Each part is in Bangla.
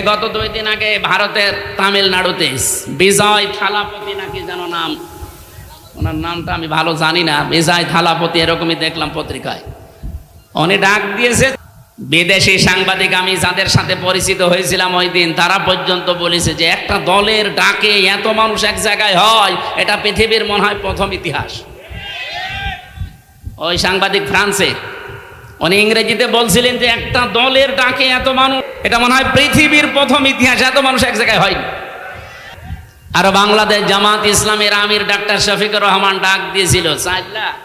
গত 2 দিন আগে ভারতের তামিলনাড়ুতে বিজয় থালাপতি নাকি যেন নাম, ওনার নামটা আমি ভালো জানি না, বিজয় থালাপতি এরকমই দেখলাম পত্রিকায়। উনি ডাক দিয়েছে, বিদেশি সাংবাদিক আমি যাদের সাথে পরিচিত হয়েছিলাম ওই দিন, তারা পর্যন্ত বলেছে যে একটা দলের ডাকে এত মানুষ এক জায়গায় হয়, এটা পৃথিবীর মনে হয় প্রথম ইতিহাস। ওই সাংবাদিক ফ্রান্সে, উনি ইংরেজিতে বলছিলেন যে একটা দলের ডাকে এত মানুষ, এটা মনে হয় পৃথিবীর প্রথম ইতিহাস, এত মানুষ এক জায়গায় হয়নি। আর বাংলাদেশ জামাত ইসলামের আমির ডাক্তার শফিকুর রহমান ডাক দিয়েছিল 4 লাখ,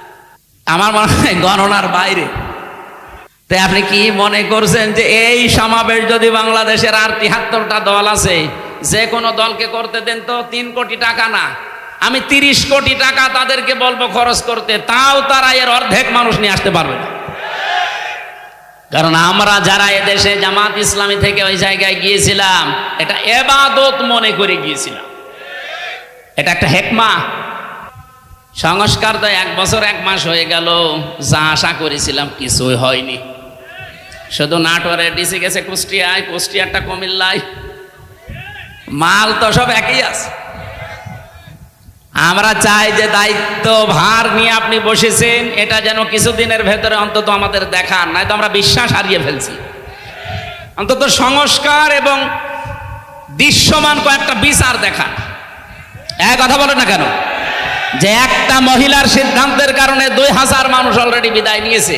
আমার মনে হয় গণনার বাইরে। তাই আপনি কি মনে করছেন যে এই সমাবেশ যদি বাংলাদেশের আর 73টা দল আছে, যে কোনো দলকে করতে দেন তো 3 কোটি টাকা না, আমি 30 কোটি টাকা তাদেরকে বলবো খরচ করতে, তাও তারা এর অর্ধেক মানুষ নিয়ে আসতে পারবে না। কারণ আমরা যারা এদেশে জামাত ইসলামী থেকে ওই জায়গায় গিয়েছিলাম, এটা ইবাদত মনে করে গিয়েছিলাম, এটা একটা হেকমা। সংস্কার তো 1 বছর 1 মাস হয়ে গেল, যা আশা করেছিলাম কিছুই হয়নি। শুধু নাটোরে ডিসি গেছে কুষ্টিয়ায়, কুষ্টিয়ারটা কুমিল্লায়, মাল তো সব একই আছে। আমরা চাই যে দায়িত্ব ভার নিয়ে আপনি বসেছেন, এটা যেন কিছুদিনের ভেতরে অন্তত আমাদের দেখান, নয়তো আমরা বিশ্বাস হারিয়ে ফেলছি। অন্তত সংস্কার এবং দৃশ্যমান কয়েকটা বিচার দেখান। কথা বলে না কেন যে একটা মহিলার সিদ্ধান্তের কারণে 2000 মানুষ অলরেডি বিদায় নিয়েছে।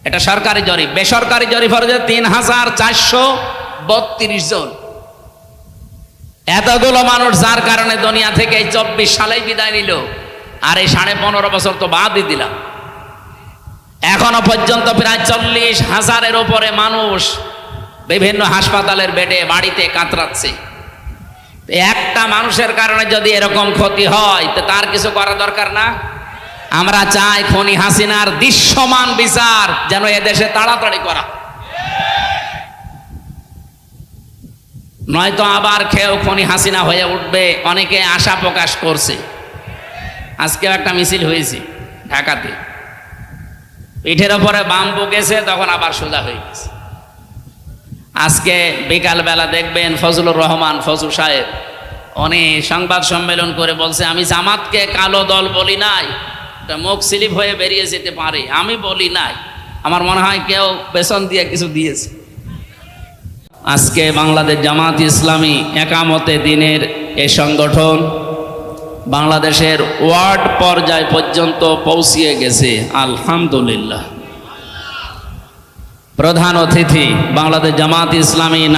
এটা সরকারি জরিপ, বেসরকারি জরিপ হচ্ছে 3432 জন। এতগুলো মানুষ যার কারণে দুনিয়া থেকে 24 সালেই বিদায় নিল, আর এই 15.5 বছর তো বাদই দিলাম। এখনো পর্যন্ত প্রায় 40,000-এর উপরে মানুষ বিভিন্ন হাসপাতালের বেডে, বাড়িতে কাতরাচ্ছে। একটা মানুষের কারণে যদি এরকম ক্ষতি হয়, তো তার কিছু করা দরকার না? আমরা চাই খনি হাসিনার দৃশ্যমান বিচার যেন এদেশে তাড়াতাড়ি করা, নয়তো আবার কেউ খনি হাসিনা হয়ে উঠবে। অনেকে আশা প্রকাশ করছে, আজকেও একটা মিছিল হয়েছে ঢাকাতে, পিঠের ওপরে বাম্বু গেছে, তখন আবার সোজা হয়ে গেছে। আজকে বিকালবেলা দেখবেন ফজলুর রহমান ফজু সাহেব উনি সংবাদ সম্মেলন করে বলছে, আমি জামাতকে কালো দল বলি নাই, মুখ স্লিপ হয়ে বেরিয়ে যেতে পারে, আমি বলি নাই। আমার মনে হয় কেউ পেছন দিয়ে কিছু দিয়েছে। আজকে বাংলাদেশ জামাত ইসলামী একামতে দিনের এই সংগঠন বাংলাদেশের ওয়ার্ড পর্যায় পর্যন্ত পৌঁছিয়ে গেছে, আলহামদুলিল্লাহ। প্রধান অতিথি বাংলাদেশ জামাত ইসলামী